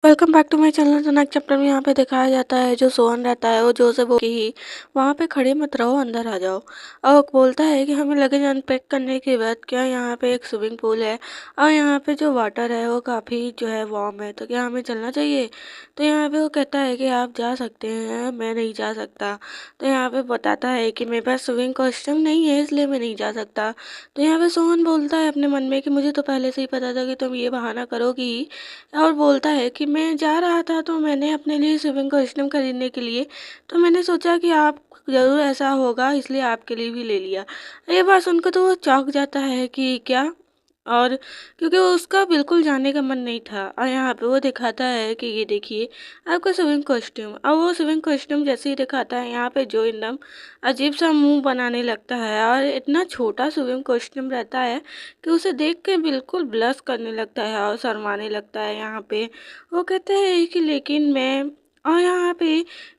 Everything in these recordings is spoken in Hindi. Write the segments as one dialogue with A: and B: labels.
A: Welcome back to my channel. तो नेक्स्ट चैप्टर में यहाँ पे दिखाया जाता है जो सोहन रहता है वो जो से बोल ही वहाँ पे खड़े मत रहो, अंदर आ जाओ। और बोलता है कि हमें लगेज अनपैक करने के बाद क्या यहाँ पे एक स्विमिंग पूल है और यहाँ पे जो वाटर है वो काफ़ी जो है वार्म है, तो क्या हमें चलना चाहिए। तो यहाँ पे वो कहता है कि आप जा सकते हैं, मैं नहीं जा सकता। तो यहाँ पे बताता है कि मेरे पास स्विमिंग कॉस्ट्यूम नहीं है इसलिए मैं नहीं जा सकता। तो यहाँ पे सोहन बोलता है अपने मन में कि मुझे तो पहले से ही पता था कि तुम ये बहाना करोगी। और बोलता है कि मैं जा रहा था तो मैंने अपने लिए स्विमिंग कॉस्ट्यूम खरीदने के लिए, तो मैंने सोचा कि आप ज़रूर ऐसा होगा इसलिए आपके लिए भी ले लिया। ये बात सुनकर तो वो चौंक जाता है कि क्या, और क्योंकि वो उसका बिल्कुल जाने का मन नहीं था। और यहाँ पे वो दिखाता है कि ये देखिए आपका स्विमिंग कॉस्ट्यूम। और वो स्विमिंग कॉस्ट्यूम जैसे ही दिखाता है यहाँ पे जो एकदम अजीब सा मुंह बनाने लगता है और इतना छोटा स्विमिंग कॉस्ट्यूम रहता है कि उसे देख के बिल्कुल ब्लश करने लगता है और शर्माने लगता है। यहाँ पे वो कहते हैं कि लेकिन मैं, और यहाँ पे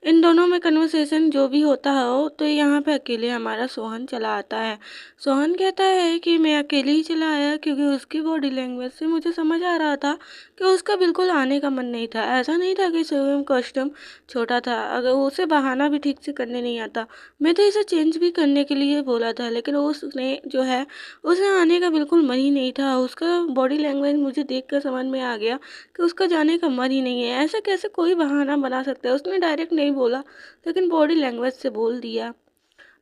A: इन दोनों में कन्वर्सेशन जो भी होता हो तो यहाँ पे अकेले हमारा सोहन चला आता है। सोहन कहता है कि मैं अकेले ही चला आया क्योंकि उसकी बॉडी लैंग्वेज से मुझे समझ आ रहा था कि उसका बिल्कुल आने का मन नहीं था। ऐसा नहीं था कि स्विमिंग कॉस्ट्यूम छोटा था, अगर उसे बहाना भी ठीक से करने नहीं आता। मैं तो इसे चेंज भी करने के लिए बोला था लेकिन उसने जो है उसे आने का बिल्कुल मन ही नहीं था। उसका बॉडी लैंग्वेज मुझे देख कर समझ में आ गया कि उसका जाने का मन ही नहीं है। ऐसा कैसे कोई बहाना बना सकता है। उसने डायरेक्ट नहीं बोला लेकिन बॉडी लैंग्वेज से बोल दिया।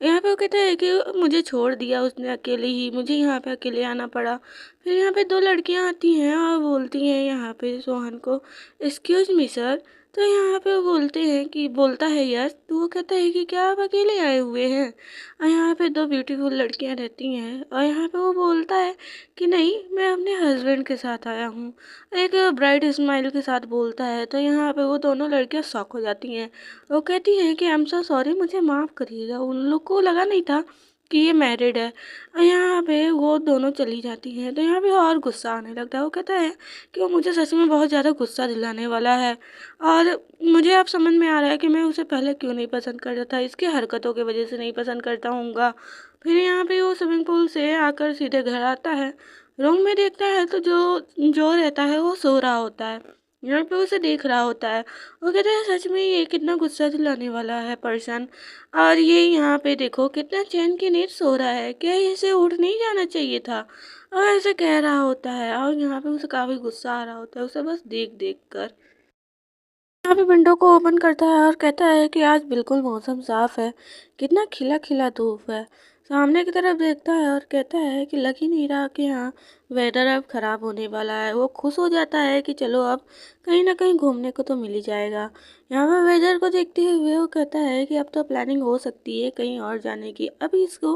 A: यहाँ पे वो कहता है कि मुझे छोड़ दिया उसने अकेले ही, मुझे यहाँ पे अकेले आना पड़ा। फिर यहाँ पे दो लड़कियाँ आती हैं और बोलती हैं यहाँ पे सोहन को, एक्सक्यूज मी सर। तो यहाँ पे वो बोलते हैं कि बोलता है यस। तो वो कहता है कि क्या आप अकेले आए हुए हैं। और यहाँ पे दो ब्यूटीफुल लड़कियाँ रहती हैं और यहाँ पे वो बोलता है कि नहीं, मैं अपने हस्बैंड के साथ आया हूँ। एक ब्राइट स्माइल के साथ बोलता है। तो यहाँ पे वो दोनों लड़कियाँ शॉक हो जाती हैं। वो कहती है कि आई एम सो सॉरी, मुझे माफ़ करिएगा, उन लोग को लगा नहीं था कि ये मैरिड है। और यहाँ पे वो दोनों चली जाती हैं। तो यहाँ पे और गुस्सा आने लगता है। वो कहता है कि वो मुझे सच में बहुत ज़्यादा गुस्सा दिलाने वाला है और मुझे अब समझ में आ रहा है कि मैं उसे पहले क्यों नहीं पसंद करता था, इसकी हरकतों की वजह से नहीं पसंद करता हूँगा। फिर यहाँ पे वो स्विमिंग पूल से आकर सीधे घर आता है। रूम में देखता है तो जो जो रहता है वो सो रहा होता है। यहाँ पे उसे देख रहा होता है। वो कहता है सच में ये कितना गुस्सा दिलाने वाला है पर्सन। और ये यहाँ पे देखो कितना चैन की नींद सो रहा है, क्या इसे उठ नहीं जाना चाहिए था। और ऐसे कह रहा होता है और यहाँ पे उसे काफ़ी गुस्सा आ रहा होता है उसे बस देख देख कर। यहाँ पे विंडो को ओपन करता है और कहता है कि आज बिल्कुल मौसम साफ है, कितना खिला खिला धूप है। सामने की तरफ देखता है और कहता है कि लग ही नहीं रहा कि हाँ वेदर अब ख़राब होने वाला है। वो खुश हो जाता है कि चलो अब कहीं ना कहीं घूमने को तो मिल ही जाएगा। यहाँ पे वेदर को देखते हुए वो कहता है कि अब तो प्लानिंग हो सकती है कहीं और जाने की, अभी इसको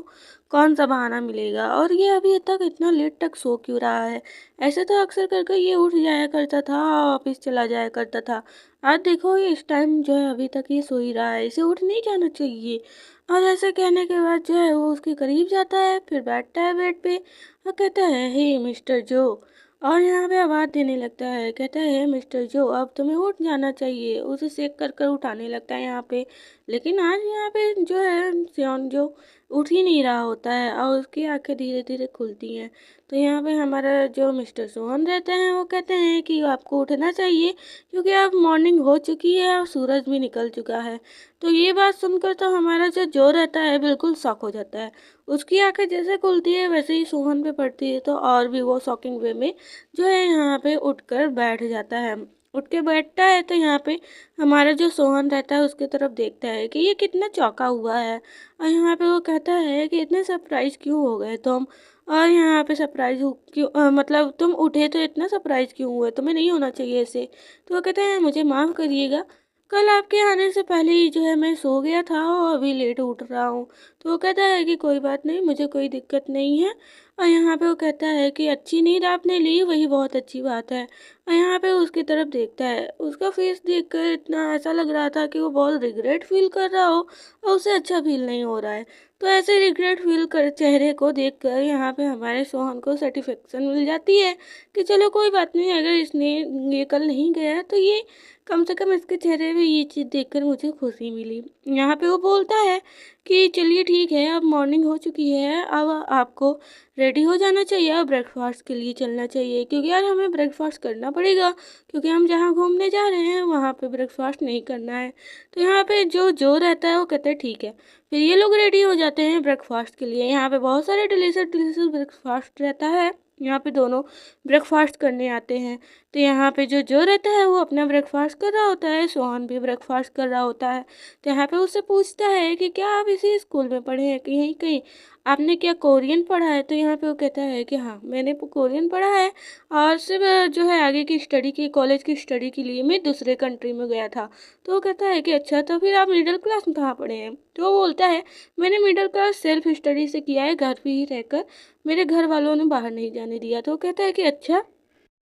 A: कौन सा बहाना मिलेगा। और ये अभी तक इतना लेट तक सो क्यों रहा है। ऐसे तो अक्सर करके ये उठ जाया करता था और ऑफिस चला जाया करता था। आज देखो ये इस टाइम जो है अभी तक ये सो ही रहा है, इसे उठ नहीं जाना चाहिए। और ऐसे कहने के बाद जो है वो उसके करीब जाता है, फिर बैठता है बेड पे और कहता है हे मिस्टर जो। और यहाँ पे आवाज़ देने लगता है, कहता है हे मिस्टर जो अब तुम्हें उठ जाना चाहिए। उसे सेक कर कर उठाने लगता है यहाँ पे। लेकिन आज यहाँ पे जो है सियोन जो उठ ही नहीं रहा होता है और उसकी आंखें धीरे धीरे खुलती हैं। तो यहाँ पे हमारा जो मिस्टर सोहन रहते हैं वो कहते हैं कि आपको उठना चाहिए क्योंकि अब मॉर्निंग हो चुकी है और सूरज भी निकल चुका है। तो ये बात सुनकर तो हमारा जो रहता है बिल्कुल शॉक हो जाता है। उसकी आंखें जैसे खुलती है वैसे ही सोहन पे पड़ती है, तो और भी वो शॉकिंग वे में जो है यहाँ पे उठकर बैठ जाता है। उठ के बैठता है तो यहाँ पे हमारा जो सोहन रहता है उसकी तरफ देखता है कि ये कितना चौंका हुआ है। और यहाँ पे वो कहता है कि इतने सरप्राइज क्यों हो गए तुम। और यहाँ पे सरप्राइज हो क्यों, मतलब तुम उठे तो इतना सरप्राइज क्यों हुए, तुम्हें नहीं होना चाहिए ऐसे। तो वो कहते हैं मुझे माफ़ करिएगा, कल आपके आने से पहले ही जो है मैं सो गया था और अभी लेट उठ रहा हूँ। तो वो कहता है कि कोई बात नहीं, मुझे कोई दिक्कत नहीं है। और यहाँ पे वो कहता है कि अच्छी नींद आपने ली वही बहुत अच्छी बात है। और यहाँ पे उसकी तरफ देखता है, उसका फेस देखकर इतना ऐसा लग रहा था कि वो बहुत रिग्रेट फील कर रहा हो और उसे अच्छा फील नहीं हो रहा है। तो ऐसे रिग्रेट फील कर चेहरे को देखकर यहाँ पे हमारे सोहन को सेटिस्फेक्शन मिल जाती है कि चलो कोई बात नहीं, अगर इसने ये कल नहीं गया तो ये कम से कम इसके चेहरे पे ये चीज़ देखकर मुझे खुशी मिली। यहाँ पे वो बोलता है कि चलिए ठीक है, अब मॉर्निंग हो चुकी है, अब आपको रेडी हो जाना चाहिए और ब्रेकफास्ट के लिए चलना चाहिए, क्योंकि यार हमें ब्रेकफास्ट करना पड़ेगा, क्योंकि हम जहाँ घूमने जा रहे हैं वहाँ पे ब्रेकफास्ट नहीं करना है। तो यहाँ पे जो जो रहता है वो कहते हैं ठीक है। फिर ये लोग रेडी हो जाते हैं ब्रेकफास्ट के लिए। यहाँ पे बहुत सारे डिलीशियस डिलीशियस ब्रेकफास्ट रहता है। यहाँ पे दोनों ब्रेकफास्ट करने आते हैं। तो यहाँ पे जो रहता है वो अपना ब्रेकफास्ट कर रहा होता है, सोहन भी ब्रेकफास्ट कर रहा होता है। तो यहाँ पे उससे पूछता है कि क्या आप इसी स्कूल में पढ़े हैं कहीं कहीं, आपने क्या कोरियन पढ़ा है? तो यहाँ पे वो कहता है कि हाँ, मैंने कोरियन पढ़ा है और सिर्फ जो है आगे की स्टडी की, कॉलेज की स्टडी के लिए मैं दूसरे कंट्री में गया था। तो वो कहता है कि अच्छा, तो फिर आप मिडिल क्लास में कहाँ पढ़े हैं? तो वो बोलता है मैंने मिडिल क्लास सेल्फ स्टडी से किया है, घर पे ही रहकर, मेरे घर वालों ने बाहर नहीं जाने दिया। तो वो कहता है कि अच्छा,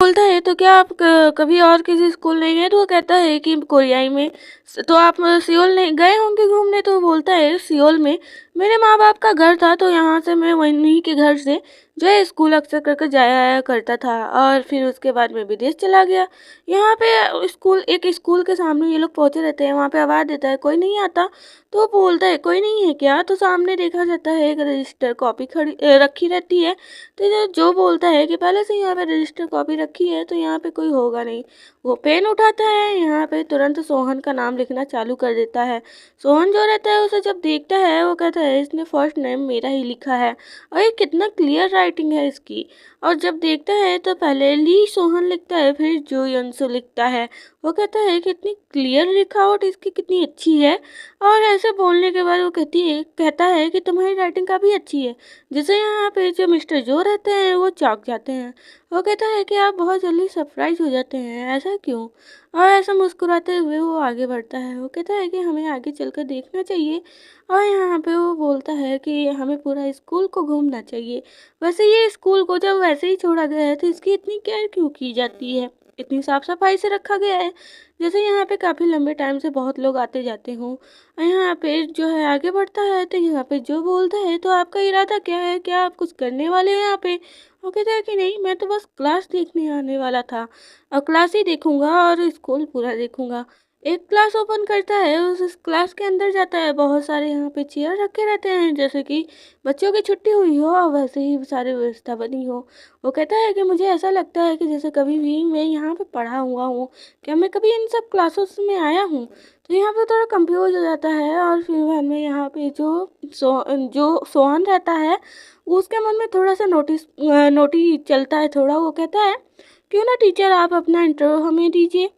A: बोलता है तो क्या आप कभी और किसी स्कूल नहीं गए? तो वो कहता है कि कोरियाई में। तो आप सियोल नहीं गए होंगे घूमने? तो वो बोलता है सियोल में मेरे माँ बाप का घर था, तो यहाँ से मैं वहीं के घर से जो है स्कूल अक्सर करके जाया आया करता था, और फिर उसके बाद मैं विदेश चला गया। यहाँ पे स्कूल के सामने ये लोग पहुँचे रहते हैं, वहाँ पे आवाज़ देता है कोई नहीं आता। तो वो बोलता है कोई नहीं है क्या? तो सामने देखा जाता है एक रजिस्टर कॉपी रखी रहती है। तो जो बोलता है कि पहले से यहाँ पे रजिस्टर कॉपी रखी है, तो यहाँ पे कोई होगा नहीं। वो पेन उठाता है, यहाँ पे तुरंत सोहन का नाम लिखना चालू कर देता है। सोहन जो रहता है उसे जब देखता है वो कहता है इसने फर्स्ट नेम मेरा ही लिखा है, और ये कितना क्लियर राइटिंग है इसकी। और जब देखता है तो पहले ली सोहन लिखता है, फिर जो यंसु लिखता है। वो कहता है कि इतनी क्लियर लिखावट इसकी कितनी अच्छी है। और ऐसे बोलने के बाद वो कहता है कि तुम्हारी राइटिंग काफ़ी अच्छी है। जिसे यहाँ पे जो मिस्टर जो रहते हैं वो चौंक जाते हैं। वो कहता है कि आप बहुत जल्दी सरप्राइज हो जाते हैं, ऐसा क्यों? और ऐसा मुस्कुराते हुए वो आगे बढ़ता है। वो कहता है कि हमें आगे चलकर देखना चाहिए, और यहाँ पे वो बोलता है कि हमें पूरा स्कूल को घूमना चाहिए। वैसे ये स्कूल को जब वैसे ही छोड़ा गया है तो इसकी इतनी केयर क्यों की जाती है, इतनी साफ सफाई से रखा गया है, जैसे यहाँ पे काफ़ी लंबे टाइम से बहुत लोग आते जाते हों। और यहाँ पे जो है आगे बढ़ता है, तो यहाँ पे जो बोलता है तो आपका इरादा क्या है, क्या आप कुछ करने वाले हो यहाँ पे? वो कहता है कि नहीं, मैं तो बस क्लास देखने आने वाला था, और क्लास ही देखूंगा और स्कूल पूरा देखूंगा। एक क्लास ओपन करता है, उस क्लास के अंदर जाता है, बहुत सारे यहाँ पे चेयर रखे रहते हैं, जैसे कि बच्चों की छुट्टी हुई हो और वैसे ही सारी व्यवस्था बनी हो। वो कहता है कि मुझे ऐसा लगता है कि जैसे कभी भी मैं यहाँ पे पढ़ा हुआ हूँ, क्या मैं कभी इन सब क्लासेस में आया हूँ? तो यहाँ पे थोड़ा कंफ्यूज हो जाता है, और फिर बाद में यहाँ पे जो सोहन रहता है उसके मन में थोड़ा सा नोटी चलता है थोड़ा। वो कहता है क्यों ना टीचर आप अपना इंटरव्यू हमें दीजिए,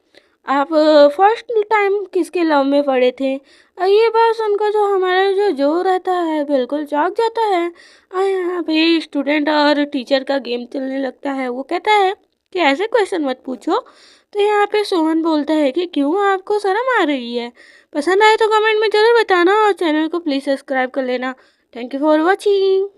A: आप फर्स्ट टाइम किसके लव में पड़े थे? ये बात सुनकर जो हमारा जो रहता है बिल्कुल चौंक जाता है, और यहाँ पे स्टूडेंट और टीचर का गेम चलने लगता है। वो कहता है कि ऐसे क्वेश्चन मत पूछो। तो यहाँ पे सोहन बोलता है कि क्यों, आपको शर्म आ रही है? पसंद आए तो कमेंट में ज़रूर बताना, और चैनल को प्लीज़ सब्सक्राइब कर लेना। Thank you for watching.